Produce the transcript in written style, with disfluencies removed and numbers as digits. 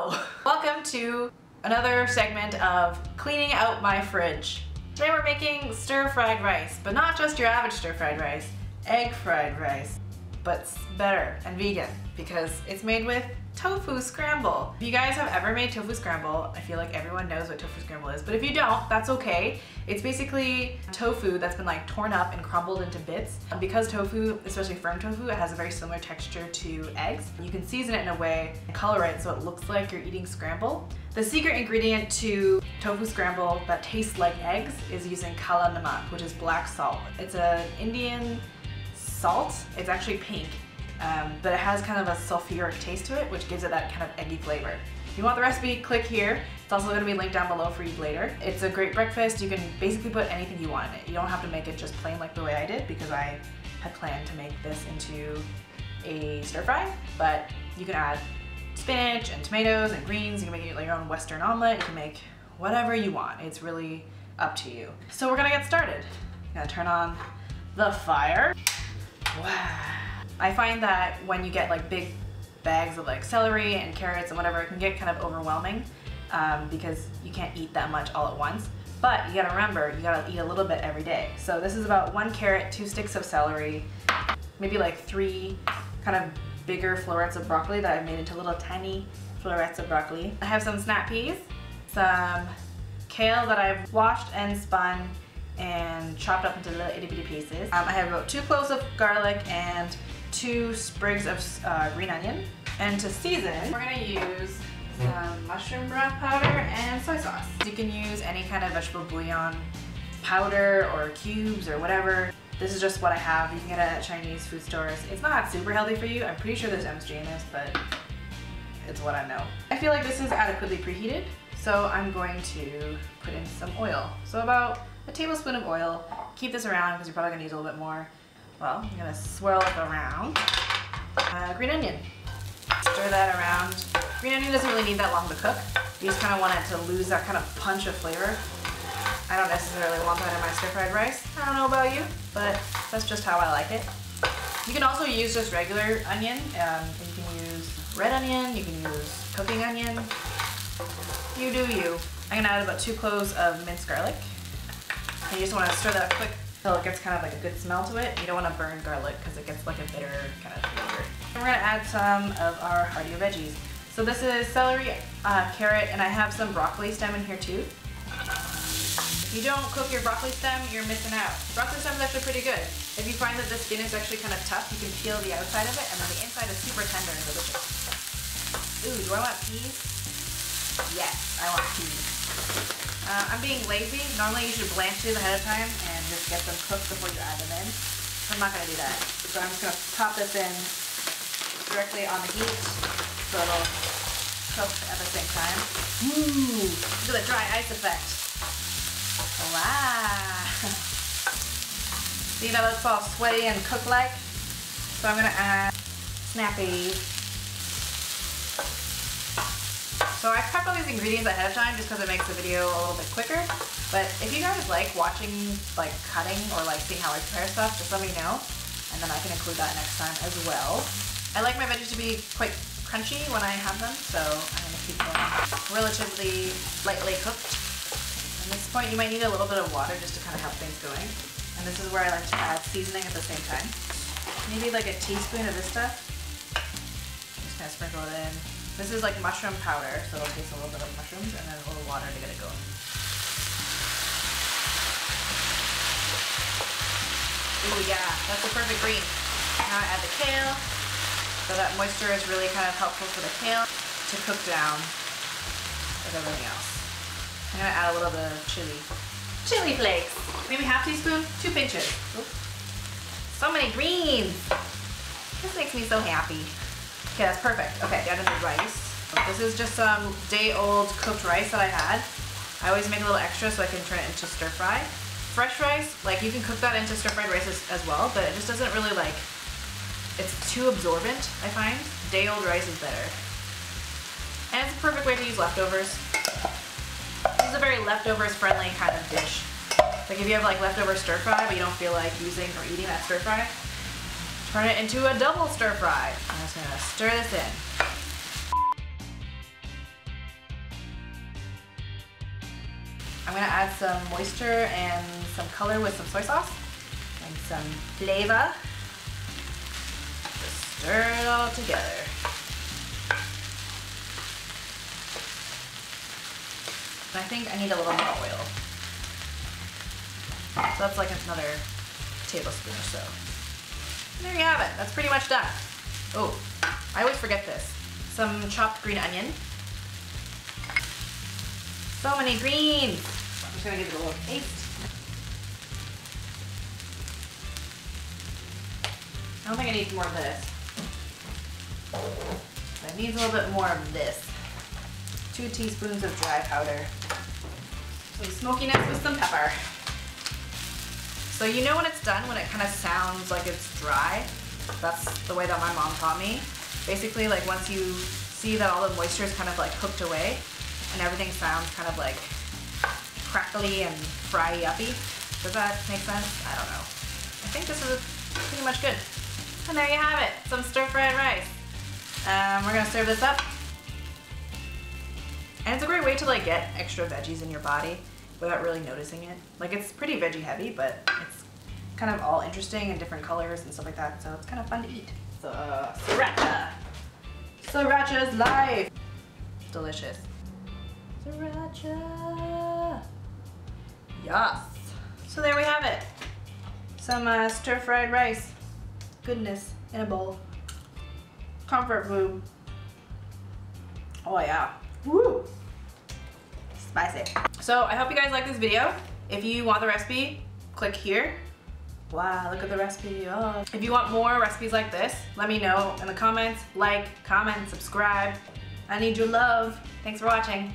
Hello! Welcome to another segment of cleaning out my fridge. Today we're making stir-fried rice, but not just your average stir-fried rice, egg fried rice, but better and vegan because it's made with tofu scramble. If you guys have ever made tofu scramble, I feel like everyone knows what tofu scramble is, but if you don't, that's okay. It's basically tofu that's been like torn up and crumbled into bits. Because tofu, especially firm tofu, it has a very similar texture to eggs. You can season it in a way and color it so it looks like you're eating scramble. The secret ingredient to tofu scramble that tastes like eggs is using kala namak, which is black salt. It's an Indian salt. It's actually pink. But it has kind of a sulfuric taste to it, which gives it that kind of eggy flavor. If you want the recipe, click here. It's also going to be linked down below for you later. It's a great breakfast. You can basically put anything you want in it. You don't have to make it just plain like the way I did because I had planned to make this into a stir fry, but you can add spinach and tomatoes and greens. You can make it like your own Western omelet. You can make whatever you want. It's really up to you. So we're gonna get started. I'm gonna turn on the fire. Wow. I find that when you get like big bags of like celery and carrots and whatever, it can get kind of overwhelming because you can't eat that much all at once. But you gotta remember, you gotta eat a little bit every day. So this is about 1 carrot, 2 sticks of celery, maybe like 3 kind of bigger florets of broccoli that I've made into little tiny florets of broccoli. I have some snap peas, some kale that I've washed and spun and chopped up into little itty bitty pieces. I have about 2 cloves of garlic and 2 sprigs of green onion. And to season, we're gonna use some mushroom broth powder and soy sauce. You can use any kind of vegetable bouillon powder or cubes or whatever. This is just what I have. You can get it at Chinese food stores. It's not super healthy for you. I'm pretty sure there's MSG in this, but it's what I know. I feel like this is adequately preheated, so I'm going to put in some oil. So about a tablespoon of oil. Keep this around because you're probably gonna use a little bit more. Well, I'm gonna swirl it around. Green onion. Stir that around. Green onion doesn't really need that long to cook. You just kind of want it to lose that kind of punch of flavor. I don't necessarily want that in my stir-fried rice. I don't know about you, but that's just how I like it. You can also use just regular onion. You can use red onion, you can use cooking onion. You do you. I'm gonna add about 2 cloves of minced garlic. And you just want to stir that quick until it gets kind of like a good smell to it. You don't want to burn garlic because it gets like a bitter kind of flavor. And we're going to add some of our heartier veggies. So this is celery, carrot, and I have some broccoli stem in here too. If you don't cook your broccoli stem, you're missing out. Broccoli stem is actually pretty good. If you find that the skin is actually kind of tough, you can peel the outside of it, and then the inside is super tender and delicious. Ooh, do I want peas? Yes, I want peas. I'm being lazy. Normally you should blanch these ahead of time and just get them cooked before you add them in. I'm not going to do that. So I'm just going to pop this in directly on the heat so it'll cook at the same time. Ooh, look at the dry ice effect. Wow. See, now that's all sweaty and cooked-like. So I'm going to add snappy. So I prepped all these ingredients ahead of time just because it makes the video a little bit quicker. But if you guys like watching like cutting or like seeing how I prepare stuff, just let me know. And then I can include that next time as well. I like my veggies to be quite crunchy when I have them, so I'm going to keep them relatively lightly cooked. At this point you might need a little bit of water just to kind of help things going. And this is where I like to add seasoning at the same time. Maybe like a teaspoon of this stuff. Just kind of sprinkle it in. This is like mushroom powder, so it'll taste a little bit of mushrooms, and then a little water to get it going. Ooh, yeah, that's the perfect green. Now I add the kale, so that moisture is really kind of helpful for the kale to cook down with everything else. I'm gonna add a little bit of chili flakes, maybe ½ teaspoon, 2 pinches. Oops. So many greens. This makes me so happy. Okay, that's perfect. Okay, the other is rice. This is just some day-old cooked rice that I had. I always make a little extra so I can turn it into stir-fry. Fresh rice, like you can cook that into stir-fried rice as well, but it just doesn't really like, it's too absorbent, I find. Day-old rice is better. And it's a perfect way to use leftovers. This is a very leftovers-friendly kind of dish. Like if you have like leftover stir-fry, but you don't feel like using or eating that stir-fry, turn it into a double stir fry. I'm just gonna stir this in. I'm gonna add some moisture and some color with some soy sauce and some flavor. Just stir it all together. And I think I need a little more oil. So that's like another tablespoon or so. And there you have it. That's pretty much done. Oh, I always forget this. Some chopped green onion. So many greens. I'm just gonna give it a little taste. I don't think I need more of this. It needs a little bit more of this. 2 teaspoons of dry powder. Some smokiness with some pepper. So you know when it's done, when it kind of sounds like it's dry. That's the way that my mom taught me. Basically, like once you see that all the moisture is kind of like cooked away and everything sounds kind of like crackly and fry-uppy. Does that make sense? I don't know. I think this is pretty much good. And there you have it, some stir-fried rice. We're gonna serve this up. And it's a great way to like get extra veggies in your body without really noticing it. Like it's pretty veggie heavy, but it's kind of all interesting and different colors and stuff like that, so it's kind of fun to eat. So, sriracha. Sriracha's life. Delicious. Sriracha. Yes. So there we have it. Some stir-fried rice. Goodness, in a bowl. Comfort food. Oh yeah. Woo! Spicy. So I hope you guys like this video. If you want the recipe, click here. Wow, look at the recipe. Oh. If you want more recipes like this, let me know in the comments. Like, comment, subscribe. I need your love. Thanks for watching.